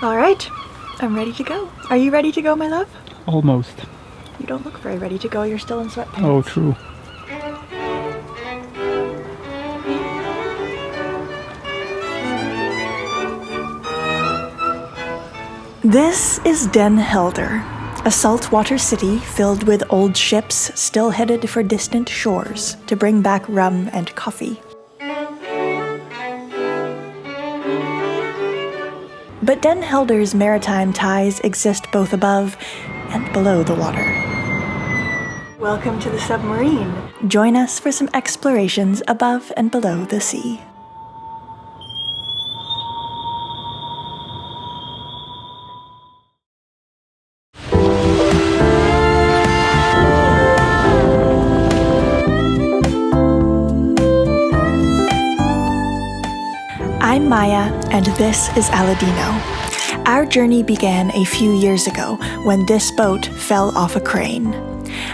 All right, I'm ready to go. Are you ready to go, my love? Almost. You don't look very ready to go. You're still in sweatpants. Oh, true. This is Den Helder, a saltwater city filled with old ships still headed for distant shores to bring back rum and coffee. But Den Helder's maritime ties exist both above and below the water. Welcome to the Submarine. Join us for some explorations above and below the sea. I'm Maya, and this is Aladino. Our journey began a few years ago when this boat fell off a crane.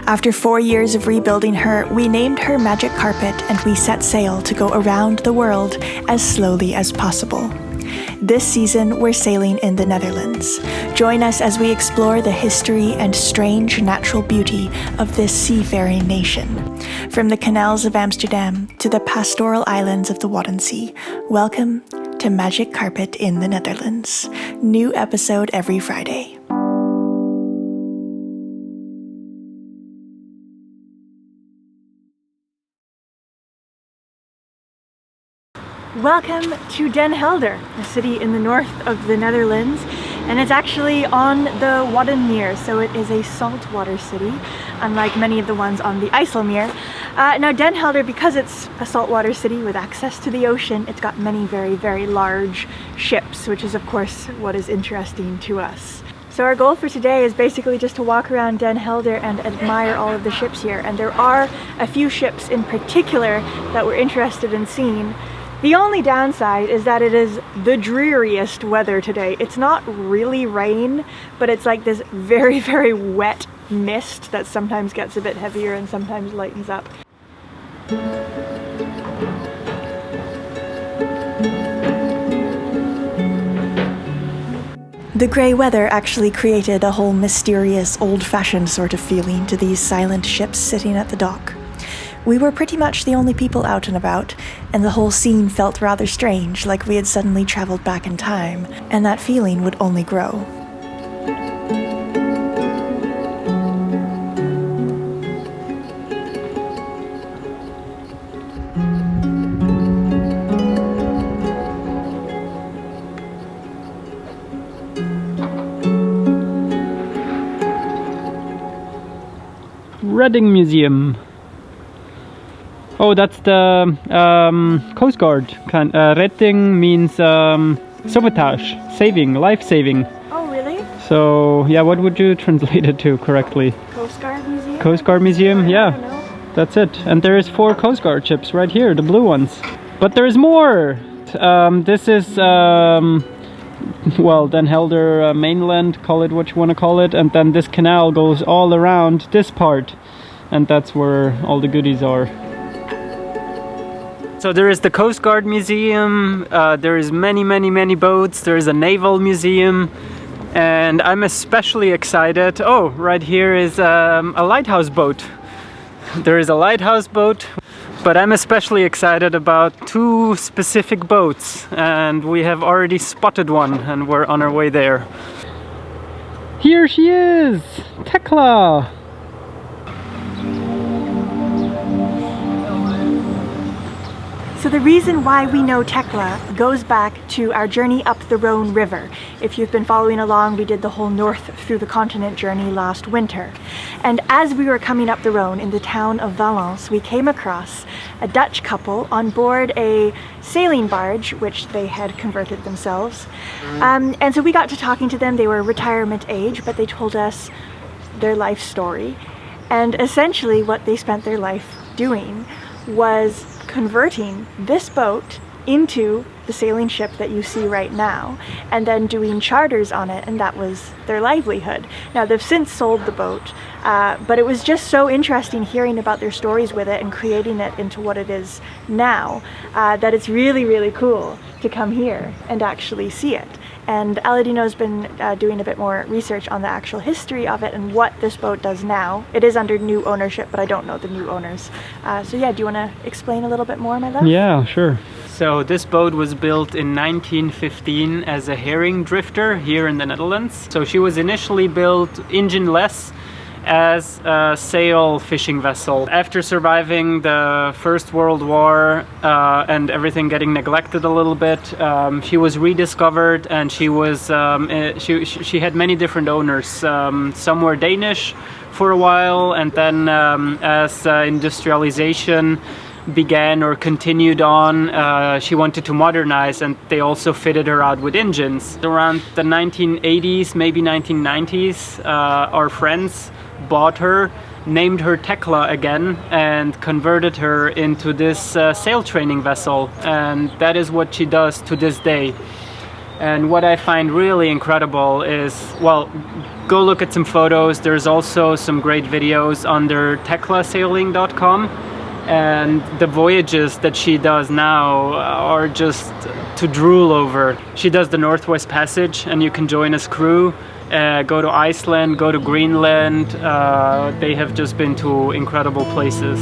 After 4 years of rebuilding her, we named her Magic Carpet and we set sail to go around the world as slowly as possible. This season, we're sailing in the Netherlands. Join us as we explore the history and strange natural beauty of this seafaring nation. From the canals of Amsterdam to the pastoral islands of the Waddenzee, welcome to Magic Carpet in the Netherlands. New episode every Friday. Welcome to Den Helder, a city in the north of the Netherlands, and it's actually on the Waddenmeer, so it is a saltwater city, unlike many of the ones on the IJsselmeer. Now Den Helder, because it's a saltwater city with access to the ocean, it's got many very, very large ships, which is of course what is interesting to us. So our goal for today is basically just to walk around Den Helder and admire all of the ships here, and there are a few ships in particular that we're interested in seeing. The only downside is that it is the dreariest weather today. It's not really rain, but it's like this very, very wet mist that sometimes gets a bit heavier and sometimes lightens up. The grey weather actually created a whole mysterious, old-fashioned sort of feeling to these silent ships sitting at the dock. We were pretty much the only people out and about, and the whole scene felt rather strange, like we had suddenly traveled back in time, and that feeling would only grow. Reading Museum. Oh, that's the Coast Guard. Retting means sabotage, saving, life-saving. Oh, really? So, yeah, what would you translate it to correctly? Coast Guard Museum? Coast Guard Museum, yeah. I don't know. That's it. And there is 4 Coast Guard ships right here, the blue ones. But there is more! This is, well, Den Helder mainland, call it what you want to call it. And then this canal goes all around this part. And that's where all the goodies are. So there is the Coast Guard Museum, there is many boats, there is a naval museum, and I'm especially excited. Oh, right here is a lighthouse boat. There is a lighthouse boat, but I'm especially excited about 2 specific boats, and we have already spotted one, and we're on our way there. Here she is! Tecla! So the reason why we know Tecla goes back to our journey up the Rhone River. If you've been following along, we did the whole north through the continent journey last winter. And as we were coming up the Rhone in the town of Valence, we came across a Dutch couple on board a sailing barge, which they had converted themselves. And so we got to talking to them. They were retirement age, but they told us their life story. And essentially what they spent their life doing was converting this boat into the sailing ship that you see right now, and then doing charters on it, and that was their livelihood. Now they've since sold the boat, but it was just so interesting hearing about their stories with it and creating it into what it is now, that it's really, really cool to come here and actually see it. And Aladino's been doing a bit more research on the actual history of it and what this boat does now. It is under new ownership, but I don't know the new owners. So yeah, do you want to explain a little bit more, my love? Yeah, sure. So this boat was built in 1915 as a herring drifter here in the Netherlands. So she was initially built engine-less as a sail fishing vessel. After surviving the First World War and everything getting neglected a little bit, she was rediscovered, and she was she had many different owners. Some were Danish for a while, and then as industrialization began or continued on, she wanted to modernize, and they also fitted her out with engines. Around the 1980s, maybe 1990s, our friends bought her, named her Tecla again, and converted her into this sail training vessel, and that is what she does to this day. And what I find really incredible is, well, go look at some photos. There's also some great videos on their teclasailing.com, and the voyages that she does now are just to drool over. She does the Northwest Passage, and you can join as crew. Go to Iceland, go to Greenland. They have just been to incredible places.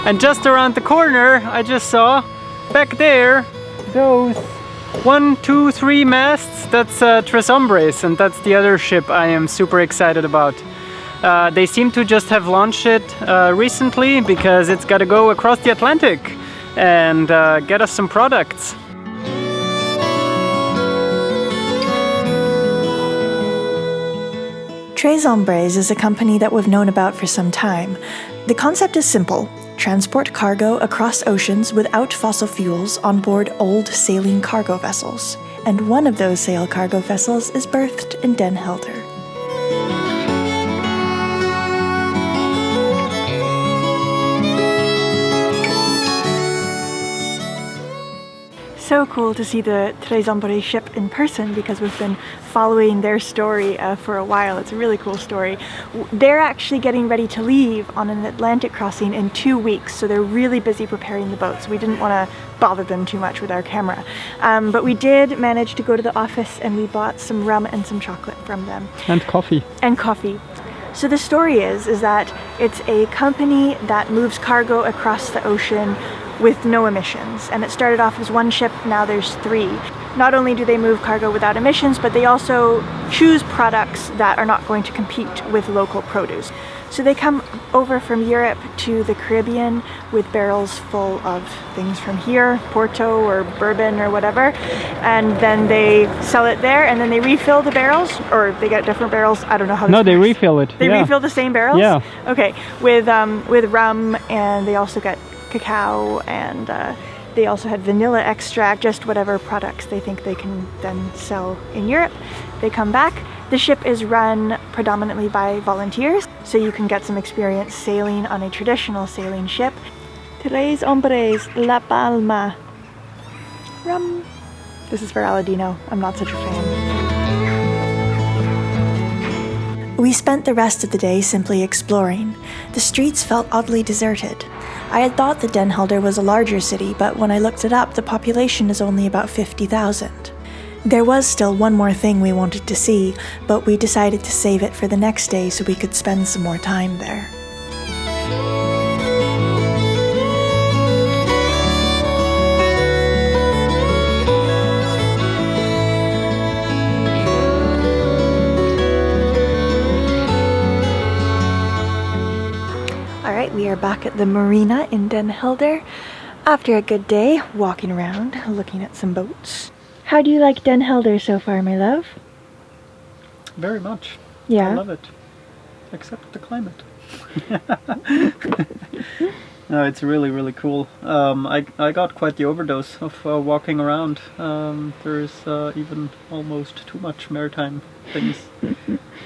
And just around the corner, I just saw back there those 1, 2, 3 masts. That's Tres Hombres, and that's the other ship I am super excited about. They seem to just have launched it recently because it's got to go across the Atlantic and get us some products. Tres Hombres is a company that we've known about for some time. The concept is simple: transport cargo across oceans without fossil fuels on board old sailing cargo vessels. And one of those sail cargo vessels is berthed in Den Helder. So cool to see the Tres Hombres ship in person, because we've been following their story for a while. It's a really cool story. They're actually getting ready to leave on an Atlantic crossing in 2 weeks, so they're really busy preparing the boat, so we didn't want to bother them too much with our camera. But we did manage to go to the office, and we bought some rum and some chocolate from them. And coffee. And coffee. So the story is that it's a company that moves cargo across the ocean with no emissions, and it started off as 1 ship, now there's 3. Not only do they move cargo without emissions, but they also choose products that are not going to compete with local produce. So they come over from Europe to the Caribbean with barrels full of things from here, Porto or bourbon or whatever, and then they sell it there, and then they refill the barrels, or they get different barrels. I don't know how this No, they works. refill it. They refill the same barrels? Yeah. Okay, with rum, and they also get cacao, and they also had vanilla extract, just whatever products they think they can then sell in Europe. They come back. The ship is run predominantly by volunteers, so you can get some experience sailing on a traditional sailing ship. Tres Hombres, La Palma. Rum. This is for Aladino. I'm not such a fan. We spent the rest of the day simply exploring. The streets felt oddly deserted. I had thought that Den Helder was a larger city, but when I looked it up, the population is only about 50,000. There was still one more thing we wanted to see, but we decided to save it for the next day so we could spend some more time there. We are back at the marina in Den Helder after a good day walking around, looking at some boats. How do you like Den Helder so far, my love? Very much. Yeah. I love it. Except the climate. No, it's really, really cool. I got quite the overdose of walking around. There's even almost too much maritime things.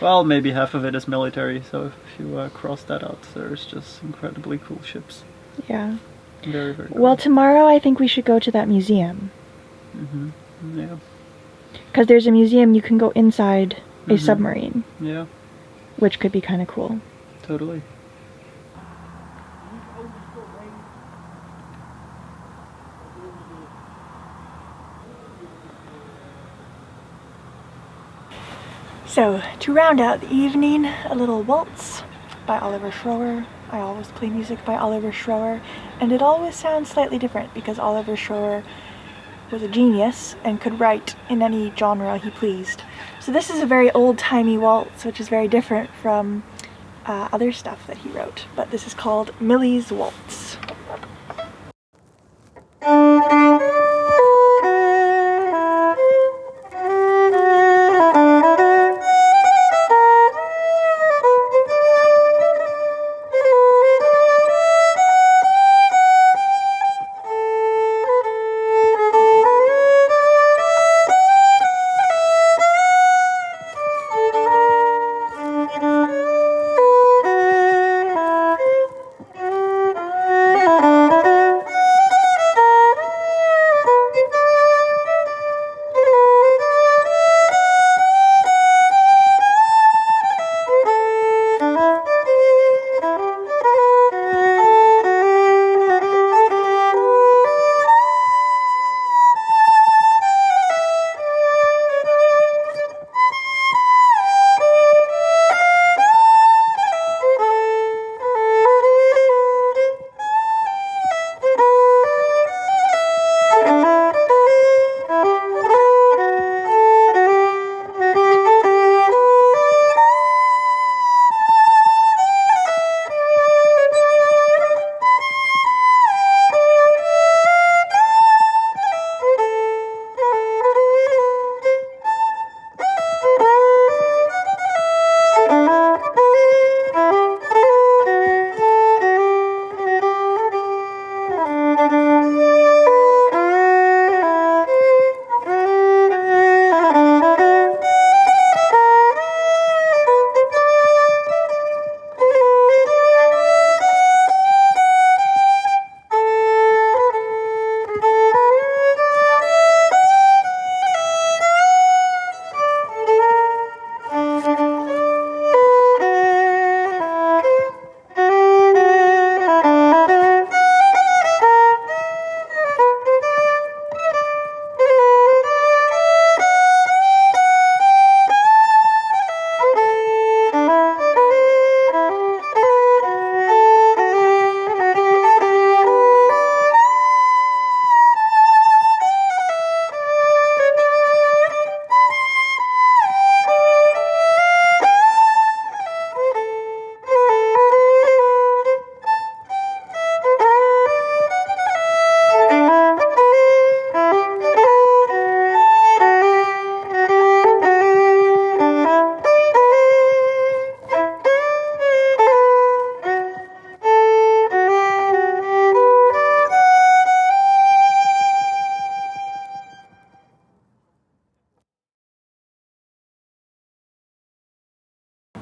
Well, maybe half of it is military, so if you cross that out, there's just incredibly cool ships. Yeah. Very, very cool. Well, tomorrow I think we should go to that museum. Mm-hmm. Yeah. Because there's a museum you can go inside a submarine. Yeah. which could be kind of cool. Totally. So, to round out the evening, a little waltz by Oliver Schroer. I always play music by Oliver Schroer, and it always sounds slightly different because Oliver Schroer was a genius and could write in any genre he pleased. So this is a very old-timey waltz, which is very different from other stuff that he wrote, but this is called Millie's Waltz.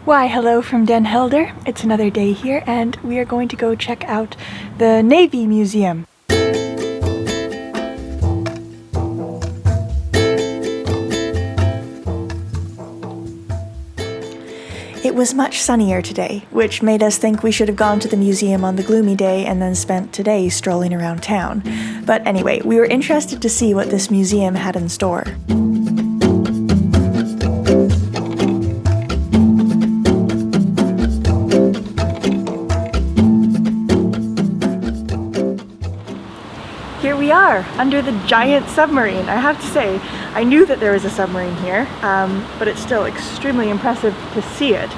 Why, hello from Den Helder. It's another day here, and we are going to go check out the Navy Museum. It was much sunnier today, which made us think we should have gone to the museum on the gloomy day and then spent today strolling around town. But anyway, we were interested to see what this museum had in store. Here we are, under the giant submarine. I have to say, I knew that there was a submarine here, but it's still extremely impressive to see it,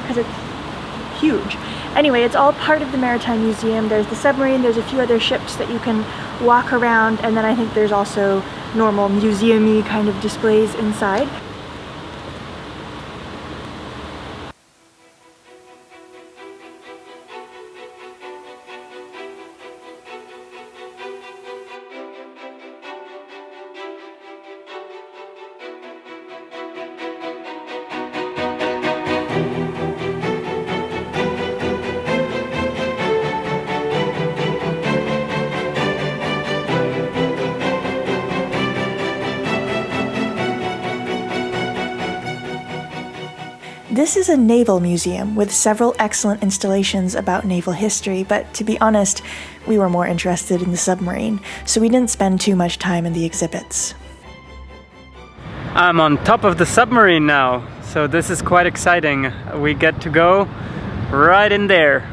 because it's huge. Anyway, it's all part of the Maritime Museum. There's the submarine, there's a few other ships that you can walk around, and then I think there's also normal museum-y kind of displays inside. This is a naval museum with several excellent installations about naval history, but to be honest, we were more interested in the submarine, so we didn't spend too much time in the exhibits. I'm on top of the submarine now, so this is quite exciting. We get to go right in there.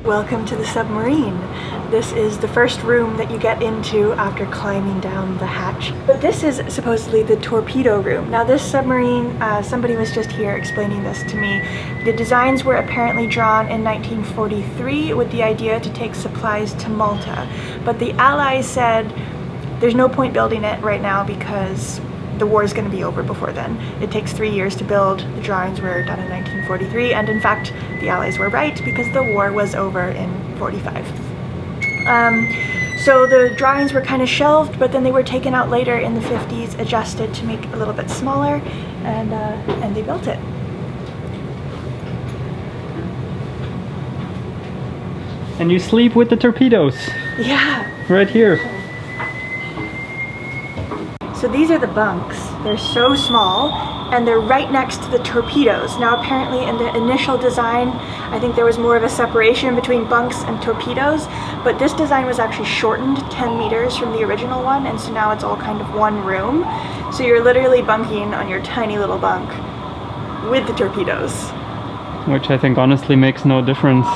Welcome to the submarine. This is the first room that you get into after climbing down the hatch. But this is supposedly the torpedo room. Now this submarine, somebody was just here explaining this to me. The designs were apparently drawn in 1943 with the idea to take supplies to Malta. But the Allies said there's no point building it right now because the war is going to be over before then. It takes 3 years to build. The drawings were done in 1943, and in fact, the Allies were right because the war was over in 45. So the drawings were kind of shelved, but then they were taken out later in the 50s, adjusted to make it a little bit smaller, and they built it. And you sleep with the torpedoes. Yeah. Right here. So these are the bunks. They're so small, and they're right next to the torpedoes. Now apparently in the initial design, I think there was more of a separation between bunks and torpedoes, but this design was actually shortened 10 meters from the original one, and so now it's all kind of one room. So you're literally bunking on your tiny little bunk with the torpedoes. Which I think honestly makes no difference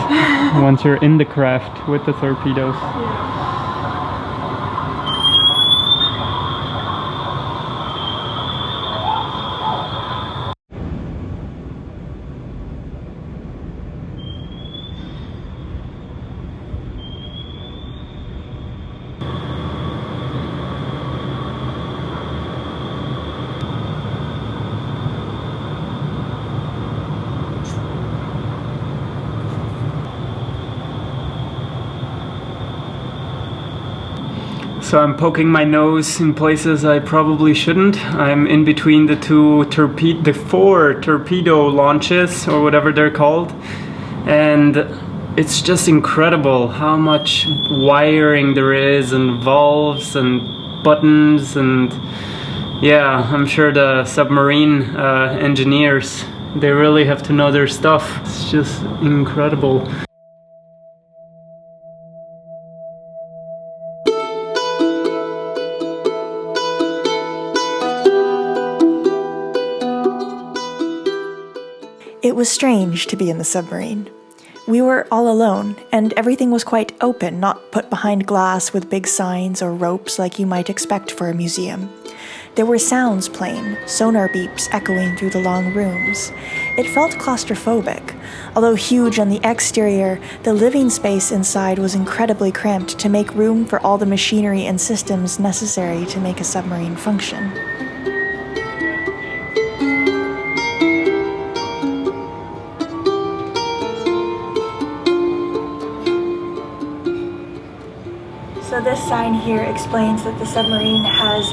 once you're in the craft with the torpedoes. Yeah. So I'm poking my nose in places I probably shouldn't. I'm in between the four torpedo launches, or whatever they're called, and it's just incredible how much wiring there is, and valves and buttons, and yeah, I'm sure the submarine engineers, they really have to know their stuff. It's just incredible. It was strange to be in the submarine. We were all alone, and everything was quite open, not put behind glass with big signs or ropes like you might expect for a museum. There were sounds playing, sonar beeps echoing through the long rooms. It felt claustrophobic. Although huge on the exterior, the living space inside was incredibly cramped to make room for all the machinery and systems necessary to make a submarine function. So this sign here explains that the submarine has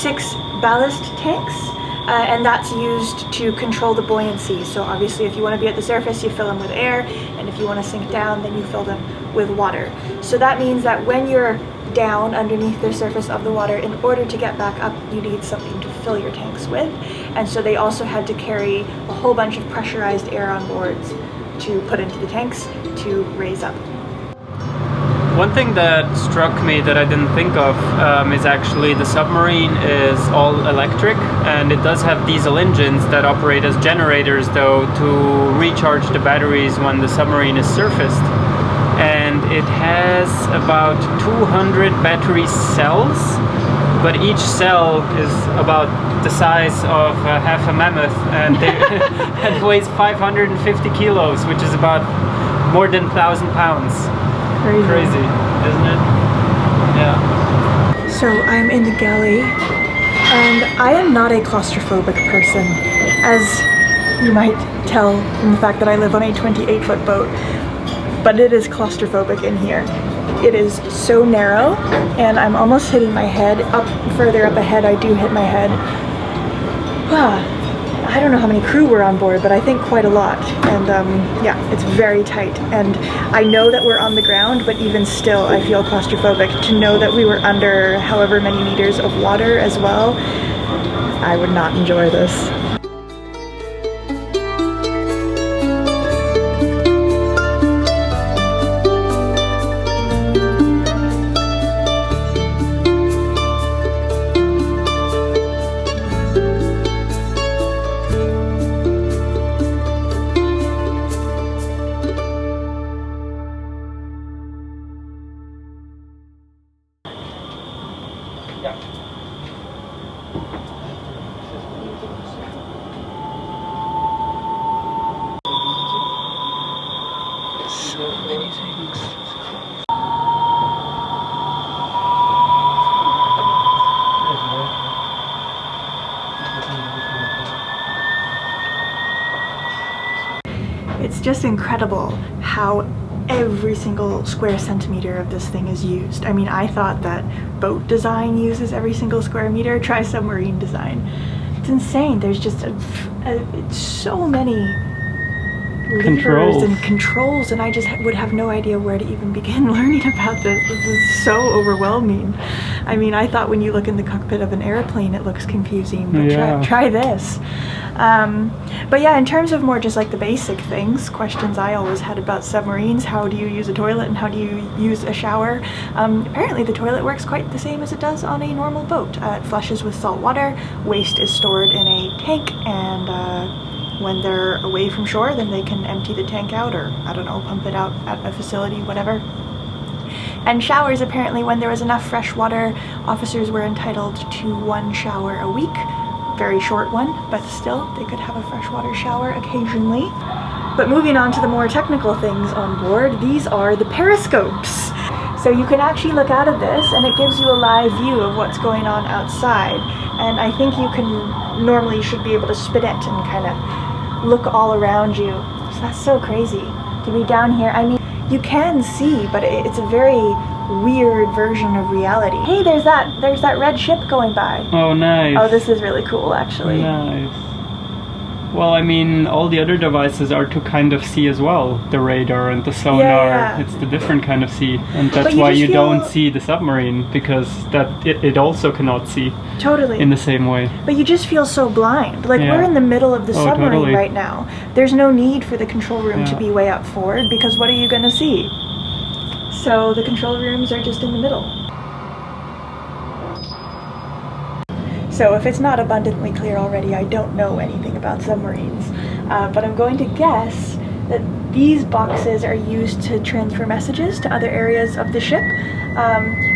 6 ballast tanks, and that's used to control the buoyancy. So obviously if you want to be at the surface, you fill them with air, and if you want to sink down, then you fill them with water. So that means that when you're down underneath the surface of the water, in order to get back up, you need something to fill your tanks with. And so they also had to carry a whole bunch of pressurized air on boards to put into the tanks to raise up. One thing that struck me that I didn't think of is actually the submarine is all electric, and it does have diesel engines that operate as generators though to recharge the batteries when the submarine is surfaced. And it has about 200 battery cells, but each cell is about the size of half a mammoth, and it weighs 550 kilos, which is about more than 1,000 pounds. Crazy, isn't it? Yeah. So I'm in the galley, and I am not a claustrophobic person, as you might tell from the fact that I live on a 28-foot boat, but it is claustrophobic in here. It is so narrow, and I'm almost hitting my head. Further up ahead, I do hit my head. I don't know how many crew were on board, but I think quite a lot. And yeah, it's very tight. And I know that we're on the ground, but even still, I feel claustrophobic. To know that we were under however many meters of water as well, I would not enjoy this. It's just incredible how every single square centimeter of this thing is used. I mean, I thought that boat design uses every single square meter. Try submarine design. It's insane. There's just so many levers and controls, and I just would have no idea where to even begin learning about this. This is so overwhelming. I mean, I thought when you look in the cockpit of an airplane it looks confusing, but yeah. try this. But yeah, in terms of more just like the basic things, questions I always had about submarines: how do you use a toilet and how do you use a shower? Apparently the toilet works quite the same as it does on a normal boat. It flushes with salt water, waste is stored in a tank, and when they're away from shore, then they can empty the tank out, or I don't know, pump it out at a facility, whatever. And showers, apparently when there was enough fresh water, officers were entitled to 1 shower a week. Very short one, but still, they could have a freshwater shower occasionally. But moving on to the more technical things on board, these are the periscopes. So you can actually look out of this and it gives you a live view of what's going on outside. And I think you should be able to spin it and kind of look all around you. So that's so crazy to be down here. I mean, you can see, but it's a very weird version of reality. Hey, there's that red ship going by. Oh, nice. Oh, this is really cool, actually. Nice. Well, I mean, all the other devices are to kind of see as well. The radar and the sonar. Yeah. It's the different kind of see. And that's why you don't see the submarine, because it also cannot see. Totally. In the same way. But you just feel so blind. Like, we're in the middle of the submarine right now. There's no need for the control room to be way up forward, because what are you going to see? So the control rooms are just in the middle. So if it's not abundantly clear already, I don't know anything about submarines, but I'm going to guess that these boxes are used to transfer messages to other areas of the ship,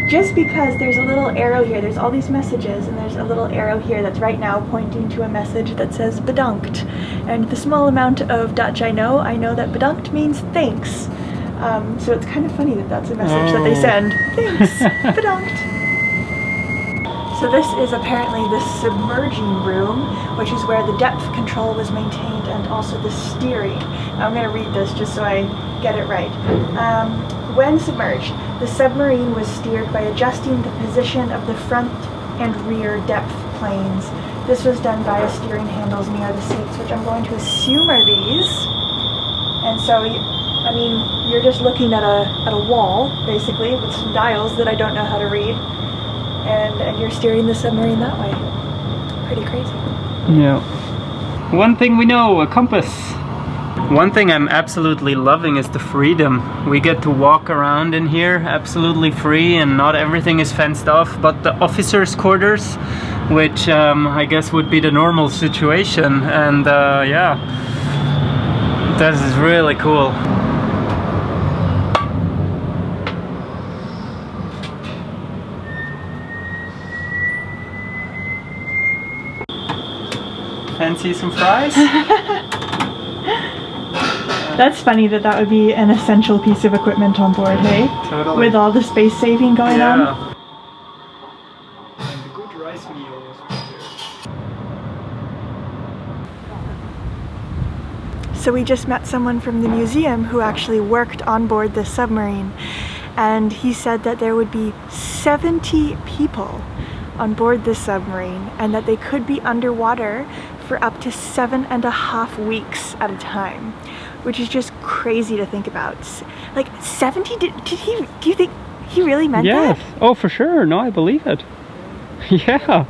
just because there's a little arrow here. There's all these messages, and there's a little arrow here that's right now pointing to a message that says bedankt. And the small amount of Dutch I know that bedankt means thanks. So it's kind of funny that that's a message that they send. Thanks, bedankt. So this is apparently the submerging room, which is where the depth control was maintained, and also the steering. Now I'm going to read this just so I get it right. When submerged, the submarine was steered by adjusting the position of the front and rear depth planes. This was done via steering handles near the seats, which I'm going to assume are these. And so, I mean, you're just looking at a wall, basically, with some dials that I don't know how to read. And you're steering the submarine that way. Pretty crazy. Yeah. One thing we know, a compass. One thing I'm absolutely loving is the freedom. We get to walk around in here absolutely free, and not everything is fenced off, but the officers' quarters, which I guess would be the normal situation. And yeah, this is really cool. Fancy some fries? That's funny that would be an essential piece of equipment on board, hey? Totally. With all the space saving going on. And a good rice meal was prepared. So we just met someone from the museum who actually worked on board this submarine, and he said that there would be 70 people on board this submarine, and that they could be underwater for up to 7.5 weeks at a time, which is just crazy to think about. Like 70, do you think he really meant that? Yes. Oh, for sure. No, I believe it. Yeah.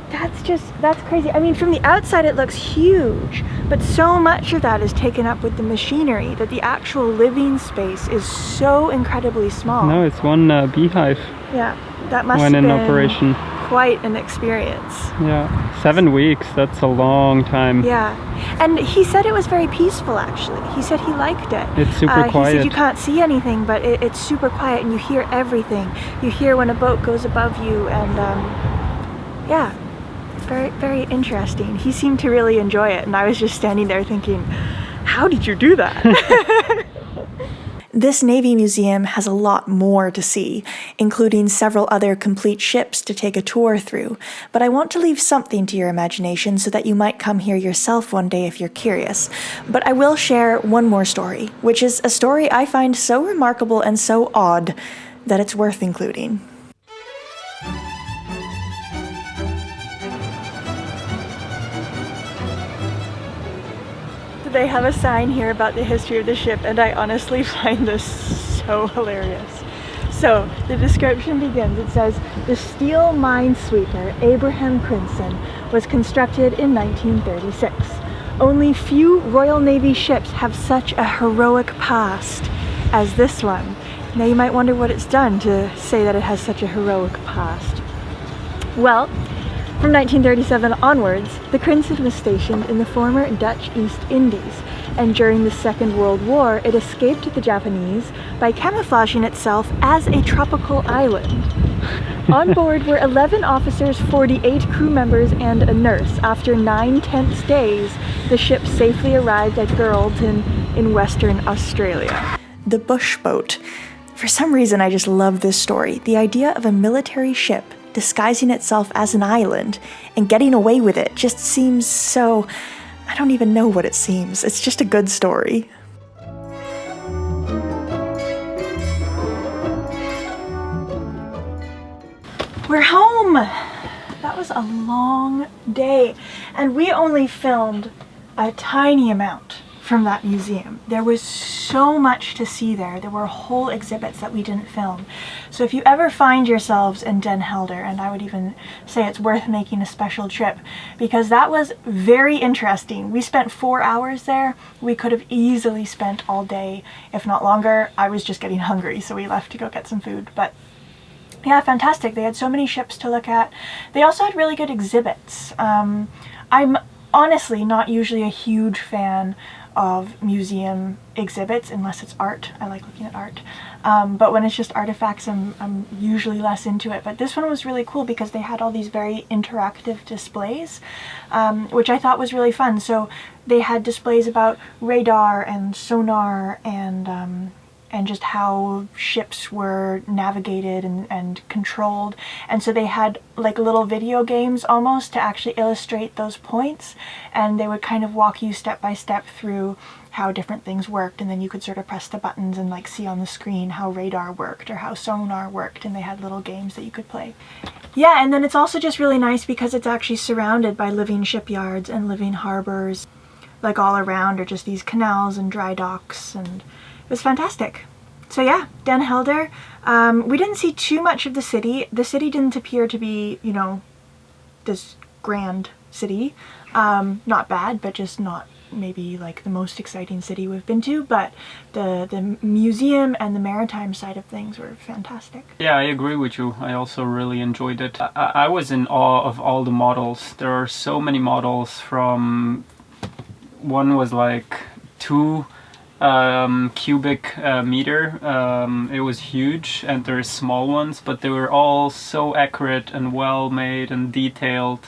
That's crazy. I mean, from the outside it looks huge, but so much of that is taken up with the machinery that the actual living space is so incredibly small. No, it's one beehive. Yeah, that must when have in been operation. Quite an experience. Yeah, 7 weeks, that's a long time. Yeah, and he said it was very peaceful actually. He said he liked it. It's super quiet. He said you can't see anything, but it's super quiet and you hear everything. You hear when a boat goes above you, and yeah, it's very, very interesting. He seemed to really enjoy it, and I was just standing there thinking, how did you do that? This Navy museum has a lot more to see, including several other complete ships to take a tour through, but I want to leave something to your imagination so that you might come here yourself one day if you're curious. But I will share one more story, which is a story I find so remarkable and so odd that it's worth including. They have a sign here about the history of the ship, and I honestly find this so hilarious. So the description begins, it says, the steel minesweeper Abraham Princeton was constructed in 1936. Only few Royal Navy ships have such a heroic past as this one. Now you might wonder what it's done to say that it has such a heroic past. Well, from 1937 onwards, the Princeton was stationed in the former Dutch East Indies, and during the Second World War, it escaped the Japanese by camouflaging itself as a tropical island. On board were 11 officers, 48 crew members, and a nurse. After 9 tense days, the ship safely arrived at Geraldton in Western Australia. The bush boat. For some reason, I just love this story. The idea of a military ship disguising itself as an island and getting away with it just seems so... I don't even know what it seems. It's just a good story. We're home! That was a long day, and we only filmed a tiny amount from that museum. There was so much to see there. There were whole exhibits that we didn't film. So if you ever find yourselves in Den Helder, and I would even say it's worth making a special trip, because that was very interesting. We spent 4 hours there. We could have easily spent all day, if not longer. I was just getting hungry, so we left to go get some food. But yeah, fantastic. They had so many ships to look at. They also had really good exhibits. I'm honestly not usually a huge fan of museum exhibits unless it's art. I like looking at art. But when it's just artifacts, I'm usually less into it. But this one was really cool because they had all these very interactive displays, which I thought was really fun. So they had displays about radar and sonar and just how ships were navigated and controlled. And so they had like little video games almost to actually illustrate those points, and they would kind of walk you step by step through how different things worked, and then you could sort of press the buttons and like see on the screen how radar worked or how sonar worked, and they had little games that you could play. Yeah, and then it's also just really nice because it's actually surrounded by living shipyards and living harbors. Like all around are just these canals and dry docks, and it was fantastic. So yeah, Den Helder. We didn't see too much of the city. The city didn't appear to be, you know, this grand city. Not bad, but just not maybe like the most exciting city we've been to. But the museum and the maritime side of things were fantastic. Yeah, I agree with you. I also really enjoyed it. I was in awe of all the models. There are so many models. From one was like 2 cubic meter. It was huge, and there's small ones, but they were all so accurate and well made and detailed.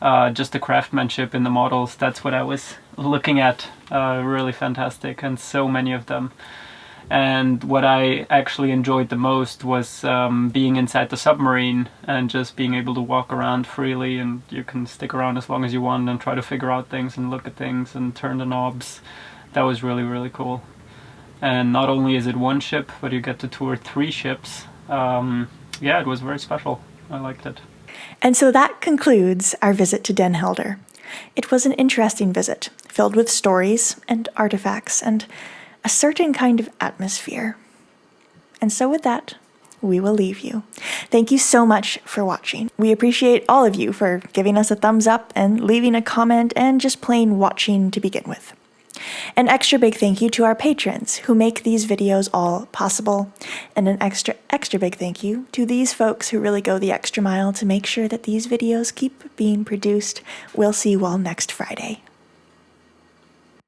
Just the craftsmanship in the models, that's what I was looking at. Really fantastic, and so many of them. And what I actually enjoyed the most was being inside the submarine and just being able to walk around freely, and you can stick around as long as you want and try to figure out things and look at things and turn the knobs. That was really, really cool. And not only is it one ship, but you get to tour 3 ships. Yeah, it was very special. I liked it. And so that concludes our visit to Den Helder. It was an interesting visit, filled with stories and artifacts and a certain kind of atmosphere. And so with that, we will leave you. Thank you so much for watching. We appreciate all of you for giving us a thumbs up and leaving a comment and just plain watching to begin with. An extra big thank you to our patrons who make these videos all possible, and an extra big thank you to these folks who really go the extra mile to make sure that these videos keep being produced. We'll see you all next Friday.